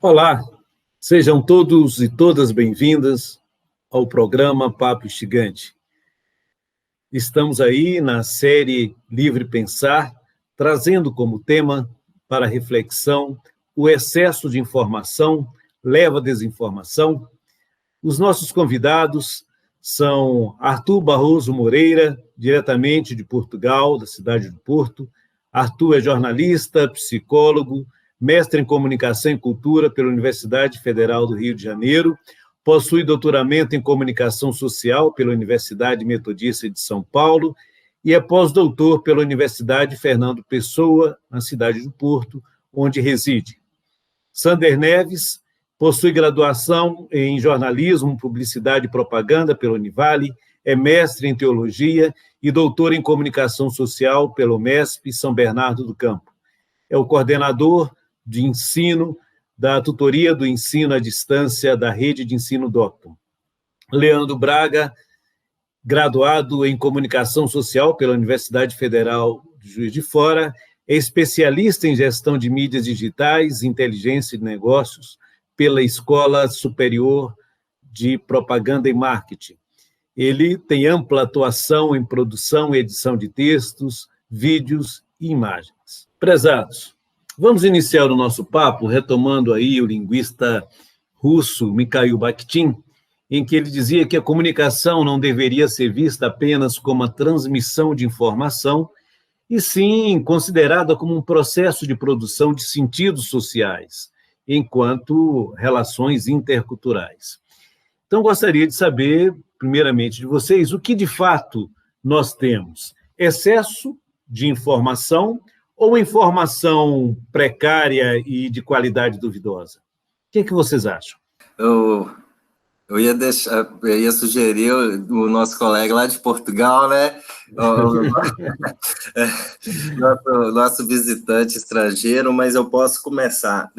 Olá, sejam todos e todas bem-vindas ao programa Papo Instigante. Estamos aí na série Livre Pensar, trazendo como tema para reflexão o excesso de informação leva à desinformação. Os nossos convidados são Arthur Barroso Moreira, diretamente de Portugal, da cidade do Porto. Arthur é jornalista, psicólogo, mestre em Comunicação e Cultura pela Universidade Federal do Rio de Janeiro, possui doutoramento em Comunicação Social pela Universidade Metodista de São Paulo e é pós-doutor pela Universidade Fernando Pessoa, na cidade do Porto, onde reside. Sander Neves possui graduação em Jornalismo, Publicidade e Propaganda pela Univale, é mestre em Teologia e doutor em Comunicação Social pela Unesp São Bernardo do Campo. É o coordenador de ensino da Tutoria do Ensino à Distância da Rede de Ensino Docton. Leandro Braga, graduado em Comunicação Social pela Universidade Federal de Juiz de Fora, é especialista em Gestão de Mídias Digitais e Inteligência de Negócios pela Escola Superior de Propaganda e Marketing. Ele tem ampla atuação em produção e edição de textos, vídeos e imagens. Prezados, vamos iniciar o nosso papo retomando aí o linguista russo Mikhail Bakhtin, em que ele dizia que a comunicação não deveria ser vista apenas como a transmissão de informação, e sim considerada como um processo de produção de sentidos sociais, enquanto relações interculturais. Então, gostaria de saber, primeiramente, de vocês, o que de fato nós temos? Excesso de informação ou informação precária e de qualidade duvidosa? O que vocês acham? Eu ia sugerir o nosso colega lá de Portugal, né? Nosso visitante estrangeiro, mas eu posso começar.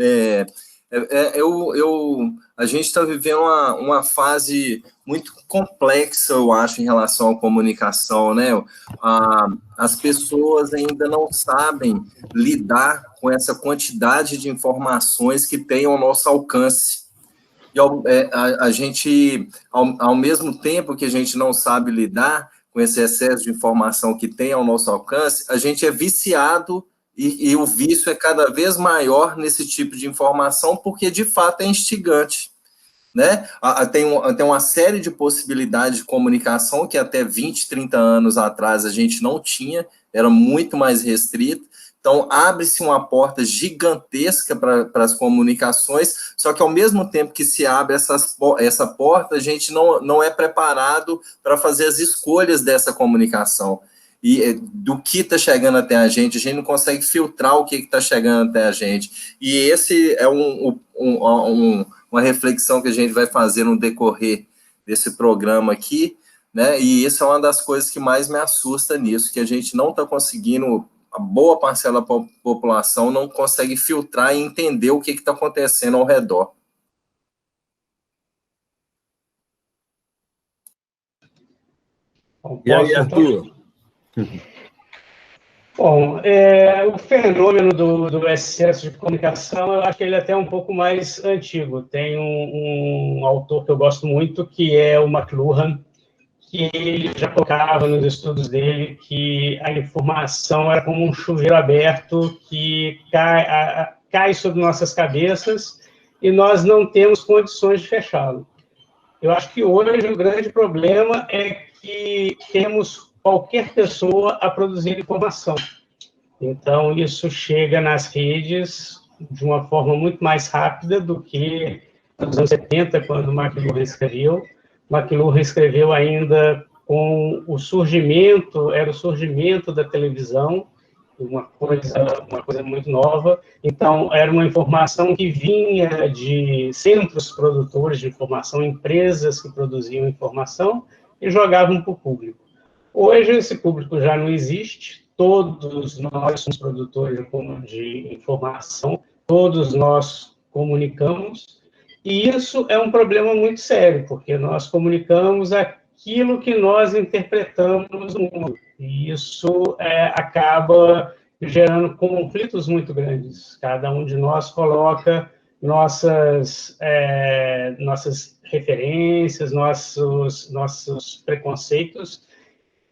A gente está vivendo uma fase muito complexa, eu acho, em relação à comunicação, né? As pessoas ainda não sabem lidar com essa quantidade de informações que tem ao nosso alcance. E a gente, ao mesmo tempo que a gente não sabe lidar com esse excesso de informação que tem ao nosso alcance, a gente é viciado e o vício é cada vez maior nesse tipo de informação, porque de fato é instigante, né? Tem uma série de possibilidades de comunicação que até 20, 30 anos atrás a gente não tinha, era muito mais restrito. Então, abre-se uma porta gigantesca para as comunicações, só que ao mesmo tempo que se abre essa porta, a gente não é preparado para fazer as escolhas dessa comunicação. E do que está chegando até a gente não consegue filtrar o que está chegando até a gente. E esse é uma reflexão que a gente vai fazer no decorrer desse programa aqui, né? E isso é uma das coisas que mais me assusta nisso, que a gente não está conseguindo, a boa parcela da população não consegue filtrar e entender o que está acontecendo ao redor. E aí, Arthur? Bom, o fenômeno do excesso de comunicação, eu acho que ele é até um pouco mais antigo. Tem um autor que eu gosto muito, que é o McLuhan, que ele já colocava nos estudos dele que a informação era como um chuveiro aberto que cai sobre nossas cabeças e nós não temos condições de fechá-lo. Eu acho que hoje o grande problema é que temos qualquer pessoa a produzir informação. Então, isso chega nas redes de uma forma muito mais rápida do que nos anos 70, quando McLuhan escreveu. McLuhan escreveu ainda com o surgimento da televisão, uma coisa muito nova. Então, era uma informação que vinha de centros produtores de informação, empresas que produziam informação e jogavam para o público. Hoje, esse público já não existe, todos nós somos produtores de informação, todos nós comunicamos, e isso é um problema muito sério, porque nós comunicamos aquilo que nós interpretamos no mundo, e isso acaba gerando conflitos muito grandes. Cada um de nós coloca nossas referências, nossos preconceitos,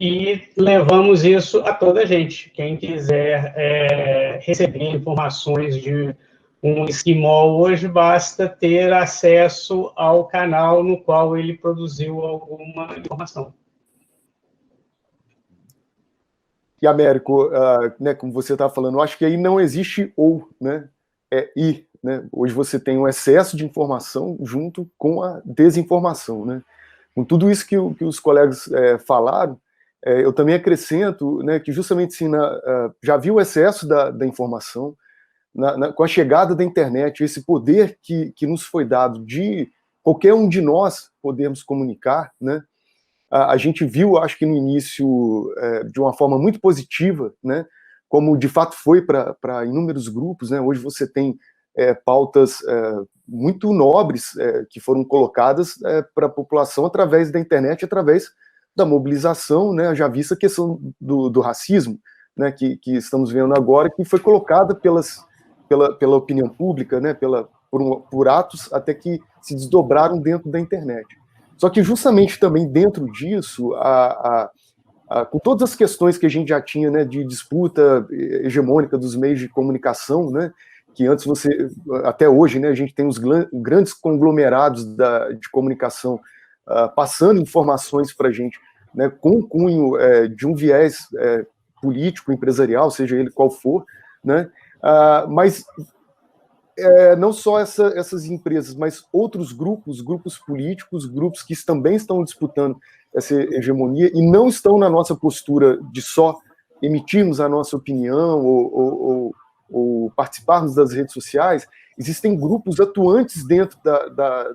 e levamos isso a toda a gente. Quem quiser receber informações de um esquimol hoje, basta ter acesso ao canal no qual ele produziu alguma informação. E, Américo, né, como você está falando, eu acho que aí não existe ou, né? É e, né? Hoje você tem um excesso de informação junto com a desinformação, né? Com tudo isso que os colegas falaram, eu também acrescento, né, que justamente assim, já vi o excesso da informação, com a chegada da internet, esse poder que nos foi dado de qualquer um de nós podermos comunicar, né? A gente viu, acho que no início, de uma forma muito positiva, né, como de fato foi para inúmeros grupos, né? Hoje você tem pautas muito nobres que foram colocadas para a população através da internet, através da mobilização, né? Já vista a questão do racismo, né, que estamos vendo agora, que foi colocada pela opinião pública, né, por atos até que se desdobraram dentro da internet. Só que justamente também dentro disso, com todas as questões que a gente já tinha, né, de disputa hegemônica dos meios de comunicação, né, que antes até hoje, né, a gente tem os grandes conglomerados de comunicação passando informações para a gente, né, com o cunho de um viés político, empresarial, seja ele qual for, né, mas não só essas empresas, mas outros grupos políticos, grupos que também estão disputando essa hegemonia e não estão na nossa postura de só emitirmos a nossa opinião ou participarmos das redes sociais. Existem grupos atuantes dentro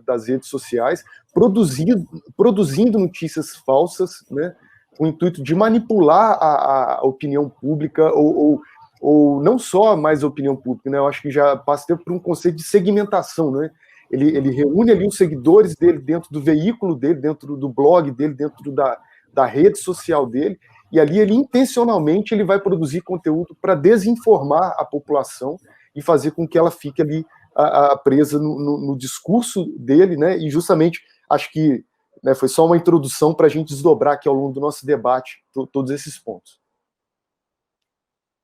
das redes sociais produzindo notícias falsas, né, com o intuito de manipular a opinião pública ou não só mais a opinião pública, né? Eu acho que já passa por um conceito de segmentação, né? Ele reúne ali os seguidores dele dentro do veículo dele, dentro do blog dele, dentro da rede social dele, e ali ele intencionalmente ele vai produzir conteúdo para desinformar a população e fazer com que ela fique ali presa no discurso dele, né? E justamente acho que, né, foi só uma introdução para a gente desdobrar aqui ao longo do nosso debate todos esses pontos.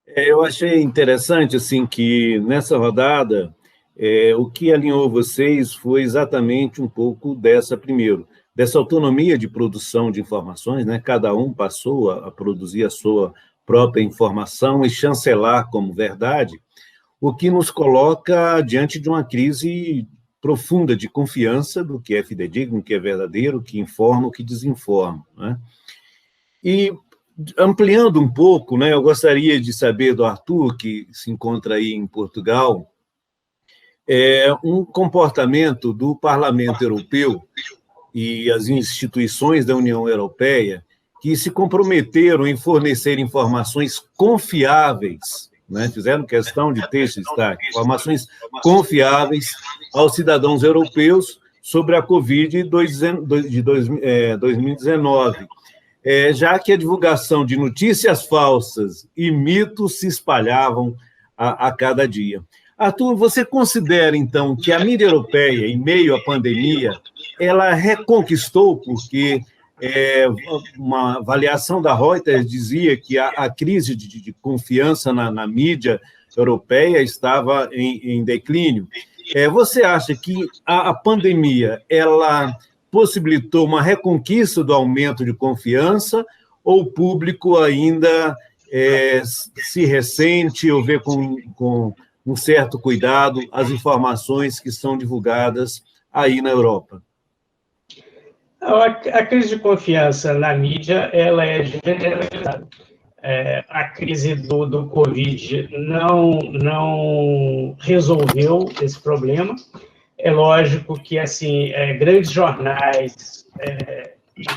Eu achei interessante, assim, que nessa rodada, o que alinhou vocês foi exatamente um pouco dessa autonomia de produção de informações, né? Cada um passou a produzir a sua própria informação e chancelar como verdade, o que nos coloca diante de uma crise profunda de confiança do que é fidedigno, o que é verdadeiro, o que informa, o que desinforma, né? E ampliando um pouco, né, eu gostaria de saber do Arthur, que se encontra aí em Portugal, um comportamento do Parlamento Europeu e as instituições da União Europeia que se comprometeram em fornecer informações confiáveis, né, fizeram questão de ter esse destaque, informações confiáveis aos cidadãos europeus sobre a Covid de 2019. Já que a divulgação de notícias falsas e mitos se espalhavam a cada dia. Arthur, você considera, então, que a mídia europeia, em meio à pandemia, ela reconquistou, porque uma avaliação da Reuters dizia que a crise de confiança na mídia europeia estava em declínio. Você acha que a pandemia, ela possibilitou uma reconquista do aumento de confiança, ou o público ainda se ressente ou vê com um certo cuidado as informações que são divulgadas aí na Europa? A crise de confiança na mídia, ela é generalizada. A crise do Covid não resolveu esse problema. É lógico que, assim, grandes jornais,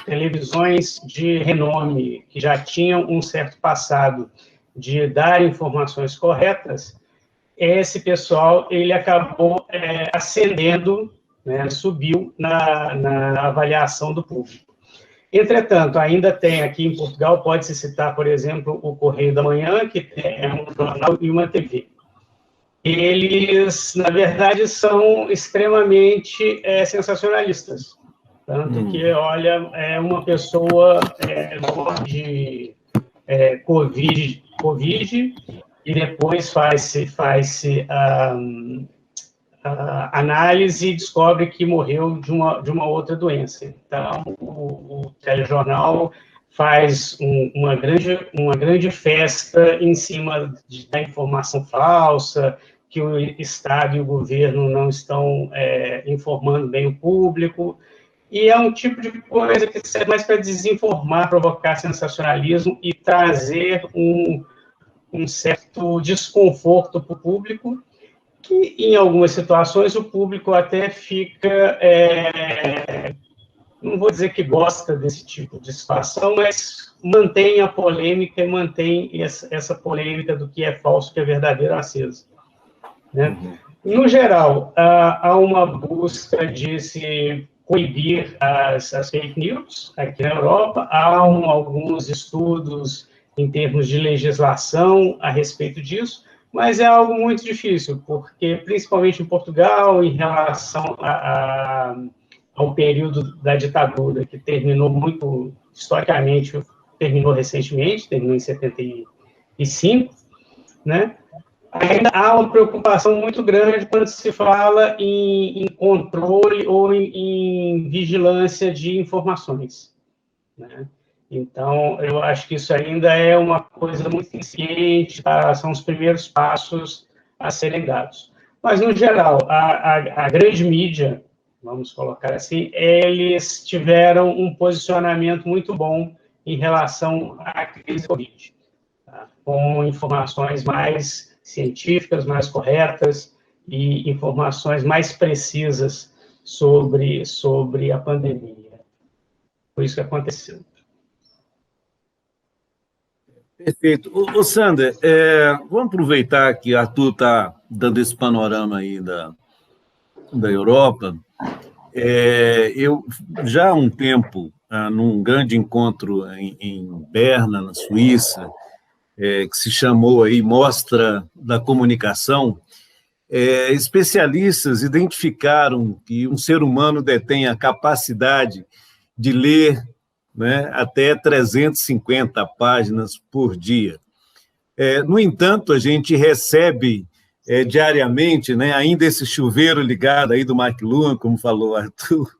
televisões de renome, que já tinham um certo passado de dar informações corretas, esse pessoal ele acabou ascendendo, né, subiu na avaliação do público. Entretanto, ainda tem aqui em Portugal, pode-se citar, por exemplo, o Correio da Manhã, que é um jornal e uma TV. eles, na verdade, são extremamente sensacionalistas. Tanto que, olha, uma pessoa de COVID e depois faz-se a análise e descobre que morreu de uma outra doença. Então, o telejornal faz uma grande festa em cima da informação falsa, que o Estado e o governo não estão informando bem o público, e é um tipo de coisa que serve mais para desinformar, provocar sensacionalismo e trazer um certo desconforto para o público, que em algumas situações o público até fica, não vou dizer que gosta desse tipo de situação, mas mantém a polêmica e mantém essa polêmica do que é falso, que é verdadeiro, acesa. Né? No geral, há uma busca de se coibir as fake news aqui na Europa, há alguns estudos em termos de legislação a respeito disso, mas é algo muito difícil, porque, principalmente em Portugal, em relação ao período da ditadura, que terminou muito, historicamente, terminou recentemente, terminou em 75, né? Ainda há uma preocupação muito grande quando se fala em controle ou em vigilância de informações, né? Então, eu acho que isso ainda é uma coisa muito incipiente, tá? São os primeiros passos a serem dados. Mas, no geral, a grande mídia, vamos colocar assim, eles tiveram um posicionamento muito bom em relação à crise Covid, tá? Com informações mais científicas, mais corretas e informações mais precisas sobre a pandemia. Foi isso que aconteceu. Perfeito. Ô Sander, vamos aproveitar que Arthur está dando esse panorama aí da Europa. Eu, já há um tempo, num grande encontro em Berna, na Suíça, que se chamou aí Mostra da Comunicação, especialistas identificaram que um ser humano detém a capacidade de ler, né, até 350 páginas por dia. No entanto, a gente recebe diariamente, né, ainda esse chuveiro ligado aí do McLuhan, como falou o Arthur,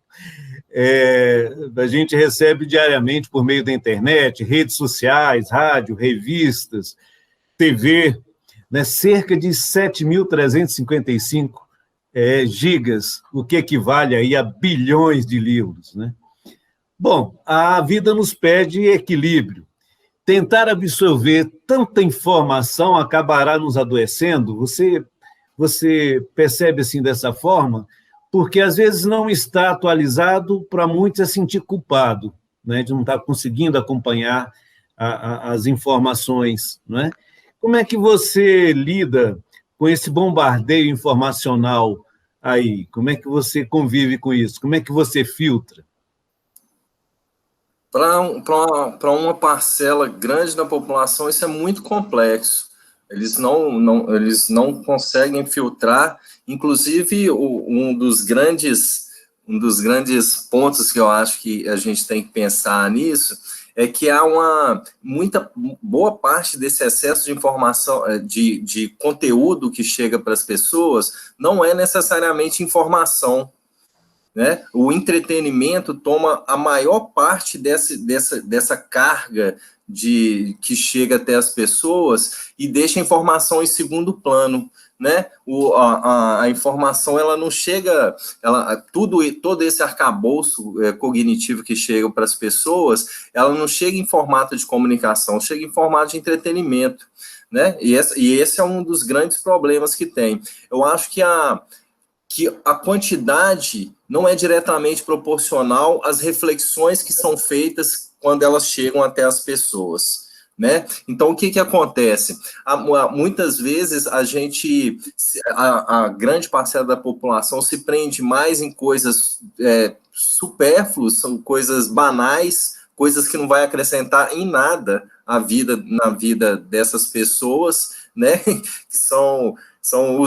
a gente recebe diariamente por meio da internet, redes sociais, rádio, revistas, TV, né, cerca de 7.355 gigas, o que equivale aí a bilhões de livros, né? Bom, a vida nos pede equilíbrio. Tentar absorver tanta informação acabará nos adoecendo? Você percebe assim dessa forma? Porque às vezes não está atualizado, para muitos é sentir culpado, né, de não estar conseguindo acompanhar as informações, né? Como é que você lida com esse bombardeio informacional aí? Como é que você convive com isso? Como é que você filtra? Para uma parcela grande da população, isso é muito complexo. Eles não conseguem filtrar. Inclusive, um dos grandes pontos que eu acho que a gente tem que pensar nisso é que há muita boa parte desse excesso de informação, de conteúdo que chega para as pessoas, não é necessariamente informação, né? O entretenimento toma a maior parte dessa carga que chega até as pessoas e deixa a informação em segundo plano, né? A informação, ela não chega, todo esse arcabouço cognitivo que chega para as pessoas, ela não chega em formato de comunicação, chega em formato de entretenimento, né? E esse é um dos grandes problemas que tem. Eu acho que a quantidade não é diretamente proporcional às reflexões que são feitas quando elas chegam até as pessoas, né? Então, o que acontece? Muitas vezes a grande parcela da população se prende mais em coisas supérfluas, são coisas banais, coisas que não vai acrescentar em nada na vida dessas pessoas, né? Que São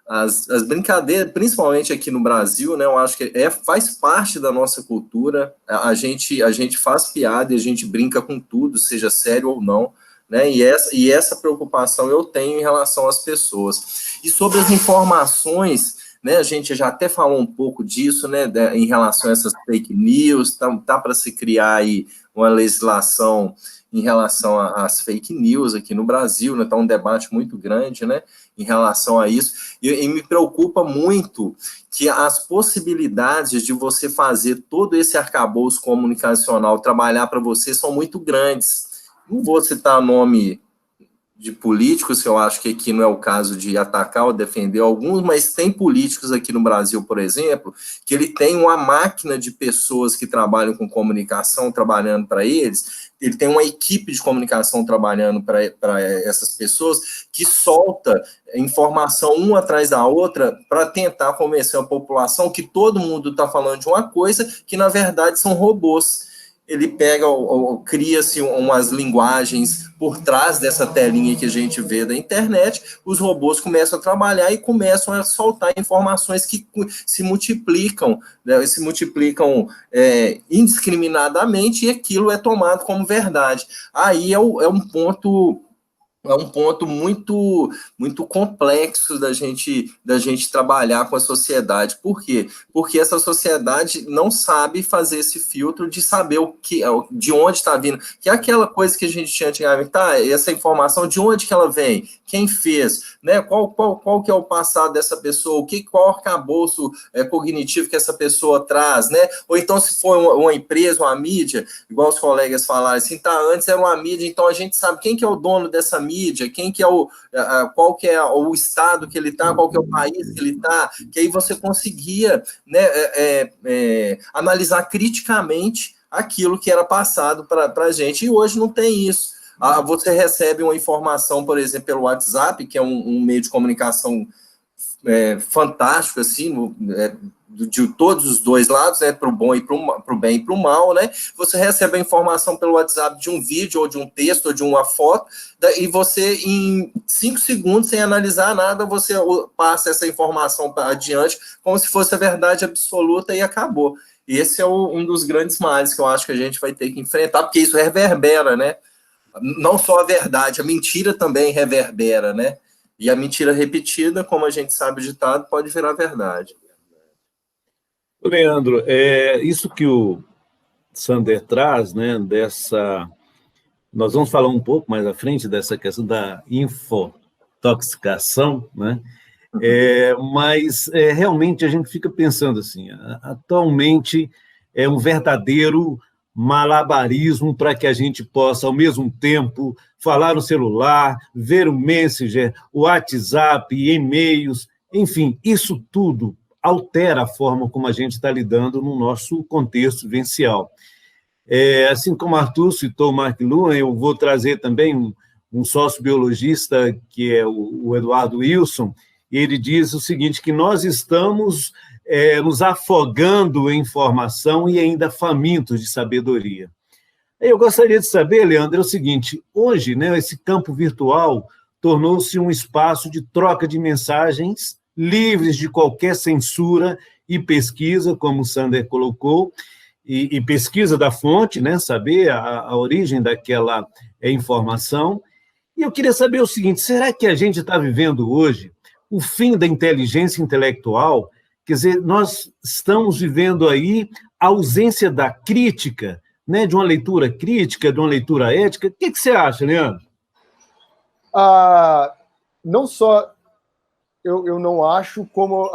as brincadeiras, principalmente aqui no Brasil, né? Eu acho que faz parte da nossa cultura. A gente faz piada e a gente brinca com tudo, seja sério ou não, né? E essa preocupação eu tenho em relação às pessoas. E sobre as informações, né? A gente já até falou um pouco disso, né? Em relação a essas fake news, tá para se criar aí uma legislação em relação às fake news aqui no Brasil, né? Está um debate muito grande, né, em relação a isso, e me preocupa muito que as possibilidades de você fazer todo esse arcabouço comunicacional trabalhar para você são muito grandes. Não vou citar nome de políticos, que eu acho que aqui não é o caso de atacar ou defender alguns, mas tem políticos aqui no Brasil, por exemplo, que ele tem uma máquina de pessoas que trabalham com comunicação, trabalhando para eles, ele tem uma equipe de comunicação trabalhando para essas pessoas, que solta informação uma atrás da outra para tentar convencer a população que todo mundo está falando de uma coisa que, na verdade, são robôs. Ele pega cria-se umas linguagens por trás dessa telinha que a gente vê da internet, os robôs começam a trabalhar e começam a soltar informações que se multiplicam, né, indiscriminadamente, e aquilo é tomado como verdade. Aí é um ponto muito, muito complexo da gente trabalhar com a sociedade. Por quê? Porque essa sociedade não sabe fazer esse filtro de saber de onde está vindo. Que é aquela coisa que a gente tinha antigamente, essa informação, de onde que ela vem? Quem fez? Né? Qual que é o passado dessa pessoa? Qual arcabouço cognitivo que essa pessoa traz? Né? Ou então, se for uma empresa, uma mídia, igual os colegas falaram, assim, antes era uma mídia, então a gente sabe quem que é o dono dessa mídia, quem que é qual que é o estado que ele está, qual que é o país que ele está, que aí você conseguia, né, analisar criticamente aquilo que era passado para a gente, e hoje não tem isso. Você recebe uma informação, por exemplo, pelo WhatsApp, que é um meio de comunicação fantástico, assim, de todos os dois lados, né, para o bom e para o bem e para o mal, né? Você recebe a informação pelo WhatsApp de um vídeo, ou de um texto, ou de uma foto, e você, em 5 segundos, sem analisar nada, você passa essa informação adiante, como se fosse a verdade absoluta, e acabou. E esse é um dos grandes males que eu acho que a gente vai ter que enfrentar, porque isso reverbera, né? Não só a verdade, a mentira também reverbera, né? E a mentira repetida, como a gente sabe o ditado, pode virar verdade. Leandro, isso que o Sander traz, né, nós vamos falar um pouco mais à frente dessa questão da infotoxicação, né? Mas realmente a gente fica pensando assim, atualmente é um verdadeiro malabarismo para que a gente possa, ao mesmo tempo, falar no celular, ver o Messenger, o WhatsApp, e-mails, enfim, isso tudo altera a forma como a gente está lidando no nosso contexto vivencial. Assim como Arthur citou o Mark Luhan, eu vou trazer também um sociobiologista, que é o Eduardo Wilson, e ele diz o seguinte, que nós estamos nos afogando em informação e ainda famintos de sabedoria. Eu gostaria de saber, Leandro, é o seguinte, hoje, né, esse campo virtual tornou-se um espaço de troca de mensagens livres de qualquer censura e pesquisa, como o Sander colocou, e pesquisa da fonte, né, saber a origem daquela informação. E eu queria saber o seguinte, será que a gente está vivendo hoje o fim da inteligência intelectual? Quer dizer, nós estamos vivendo aí a ausência da crítica, né, de uma leitura crítica, de uma leitura ética. O que você acha, Leandro? Não só eu não acho, como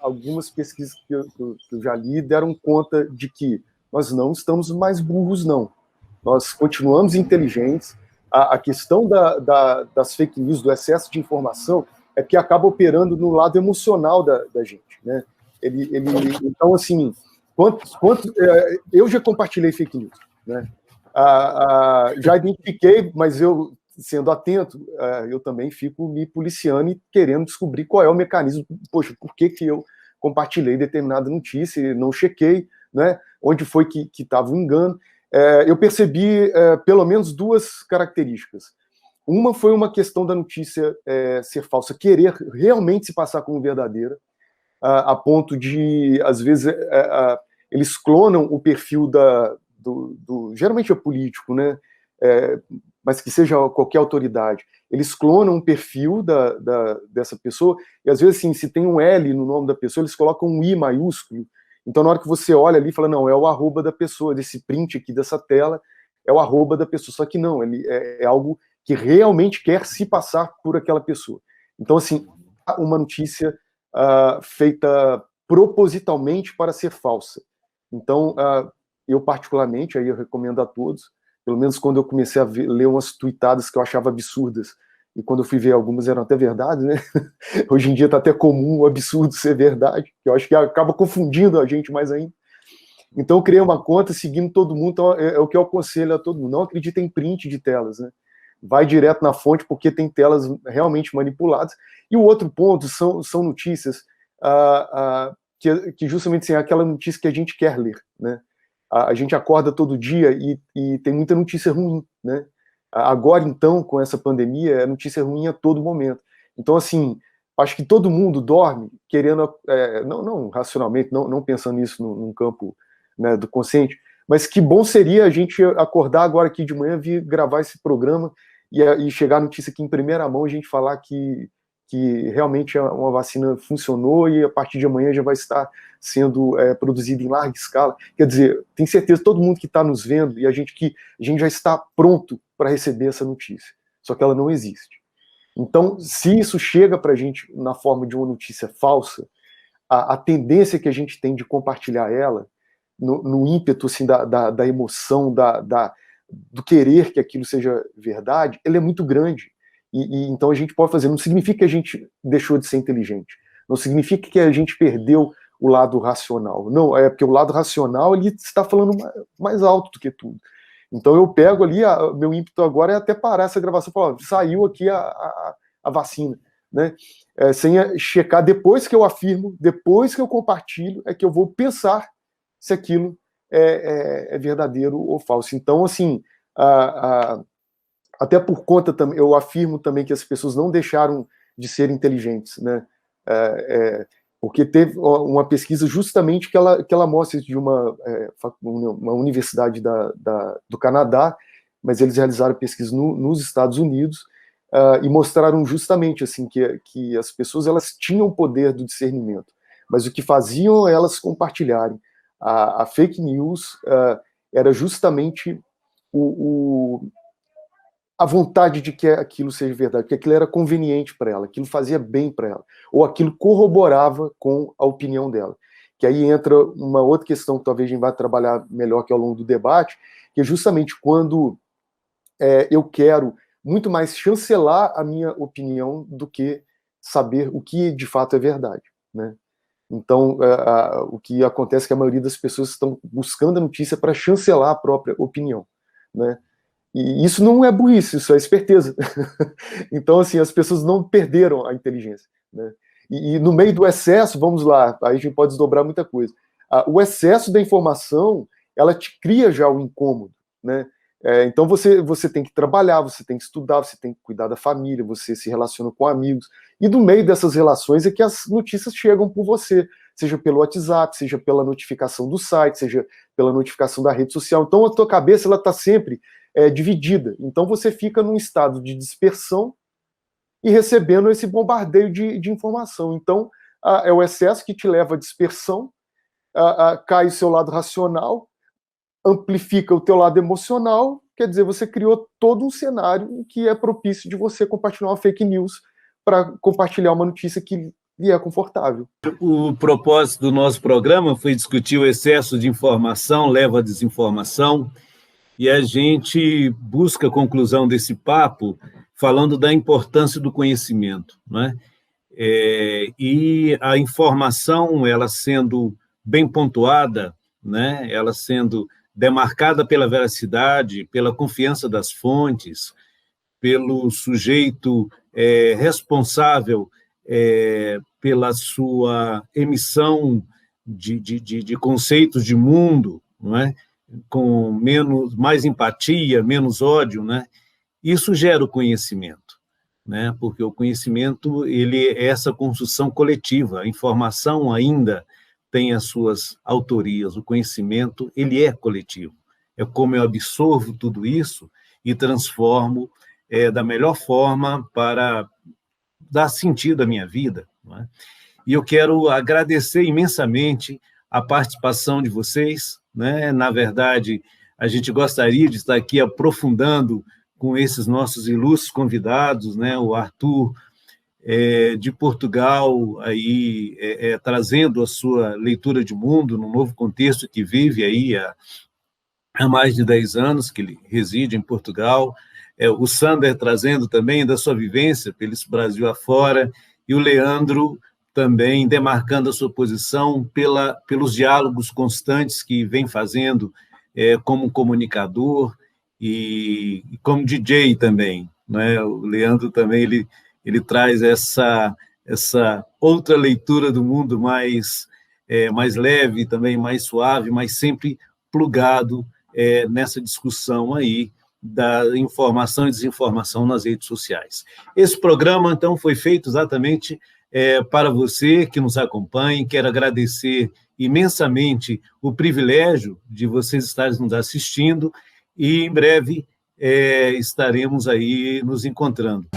algumas pesquisas que eu já li deram conta de que nós não estamos mais burros, não. Nós continuamos inteligentes. A questão das fake news, do excesso de informação, é que acaba operando no lado emocional da gente, né? Então, assim, eu já compartilhei fake news, né? Já identifiquei, mas eu, sendo atento, eu também fico me policiando e querendo descobrir qual é o mecanismo. Poxa, por que eu compartilhei determinada notícia e não chequei, né? Onde foi que estava o engano? Eu percebi pelo menos 2 características. Uma foi uma questão da notícia ser falsa, querer realmente se passar como verdadeira, a ponto de, às vezes, eles clonam o perfil geralmente é político, né? Mas que seja qualquer autoridade. Eles clonam um perfil dessa pessoa, e às vezes, assim, se tem um L no nome da pessoa, eles colocam um I maiúsculo. Então, na hora que você olha ali, fala, não, é o arroba da pessoa, desse print aqui dessa tela, é o arroba da pessoa. Só que não, ele é algo que realmente quer se passar por aquela pessoa. Então, assim, há uma notícia feita propositalmente para ser falsa. Então, eu particularmente, aí eu recomendo a todos, pelo menos quando eu comecei a ler umas tuitadas que eu achava absurdas, e quando eu fui ver algumas eram até verdade, né? Hoje em dia está até comum o absurdo ser verdade, que eu acho que acaba confundindo a gente mais ainda. Então eu criei uma conta seguindo todo mundo, então é o que eu aconselho a todo mundo, não acredita em print de telas, né? Vai direto na fonte, porque tem telas realmente manipuladas. E o outro ponto são notícias que justamente assim, é aquela notícia que a gente quer ler, né? A gente acorda todo dia e tem muita notícia ruim, né? Agora, então, com essa pandemia, é notícia ruim a todo momento. Então, assim, acho que todo mundo dorme querendo, não racionalmente, não pensando nisso num campo, né, do consciente, mas que bom seria a gente acordar agora aqui de manhã, vir gravar esse programa e chegar a notícia aqui em primeira mão, a gente falar que realmente uma vacina funcionou e a partir de amanhã já vai estar sendo produzida em larga escala. Quer dizer, tenho certeza, todo mundo que está nos vendo, e a gente já está pronto para receber essa notícia, só que ela não existe. Então, se isso chega para a gente na forma de uma notícia falsa, a tendência que a gente tem de compartilhar ela, no ímpeto assim, da emoção, do querer que aquilo seja verdade, ele é muito grande. E então a gente pode fazer, não significa que a gente deixou de ser inteligente, não significa que a gente perdeu o lado racional, não, é porque o lado racional ele está falando mais alto do que tudo. Então eu pego ali, meu ímpeto agora é até parar essa gravação e falar, saiu aqui a vacina, né? Sem checar, depois que eu afirmo, depois que eu compartilho, é que eu vou pensar se aquilo é verdadeiro ou falso. Então, assim, até por conta, eu afirmo também que as pessoas não deixaram de ser inteligentes, né? Porque teve uma pesquisa justamente que ela mostra isso de uma universidade do Canadá, mas eles realizaram pesquisa nos Estados Unidos e mostraram justamente assim que as pessoas elas tinham o poder do discernimento, mas o que faziam elas compartilharem a fake news era justamente a vontade de que aquilo seja verdade, que aquilo era conveniente para ela, aquilo fazia bem para ela, ou aquilo corroborava com a opinião dela. Que aí entra uma outra questão que talvez a gente vai trabalhar melhor que ao longo do debate, que é justamente quando eu quero muito mais chancelar a minha opinião do que saber o que de fato é verdade, né? Então, o que acontece é que a maioria das pessoas estão buscando a notícia para chancelar a própria opinião, né? E isso não é burrice, isso é esperteza. Então, assim, as pessoas não perderam a inteligência, né? E no meio do excesso, vamos lá, aí a gente pode desdobrar muita coisa. O excesso da informação, ela te cria já o incômodo, né? Então você tem que trabalhar, você tem que estudar, você tem que cuidar da família, você se relaciona com amigos. E no meio dessas relações é que as notícias chegam por você, seja pelo WhatsApp, seja pela notificação do site, seja pela notificação da rede social. Então a tua cabeça ela está sempre dividida. Então você fica num estado de dispersão e recebendo esse bombardeio de informação. Então é o excesso que te leva à dispersão, cai o seu lado racional, amplifica o teu lado emocional, quer dizer, você criou todo um cenário que é propício de você compartilhar uma fake news para compartilhar uma notícia que lhe é confortável. O propósito do nosso programa foi discutir o excesso de informação, leva à desinformação, e a gente busca a conclusão desse papo falando da importância do conhecimento, né? E a informação, ela sendo bem pontuada, né? Ela sendo demarcada pela veracidade, pela confiança das fontes, pelo sujeito responsável pela sua emissão de conceitos de mundo, não é? Com mais empatia, menos ódio, né? Isso gera o conhecimento, né? Porque o conhecimento ele é essa construção coletiva, a informação ainda tem as suas autorias, o conhecimento ele é coletivo. É como eu absorvo tudo isso e transformo da melhor forma para dar sentido à minha vida, não é? E eu quero agradecer imensamente a participação de vocês, né? Na verdade, a gente gostaria de estar aqui aprofundando com esses nossos ilustres convidados, né? O Arthur de Portugal, aí, trazendo a sua leitura de mundo no novo contexto que vive aí há mais de 10 anos, que ele reside em Portugal, o Sander trazendo também da sua vivência pelo Brasil afora, e o Leandro também demarcando a sua posição pelos diálogos constantes que vem fazendo como comunicador e como DJ também, né? O Leandro também ele traz essa outra leitura do mundo mais leve, também mais suave, mas sempre plugado nessa discussão aí da informação e desinformação nas redes sociais. Esse programa, então, foi feito exatamente para você que nos acompanha. Quero agradecer imensamente o privilégio de vocês estarem nos assistindo e, em breve, estaremos aí nos encontrando.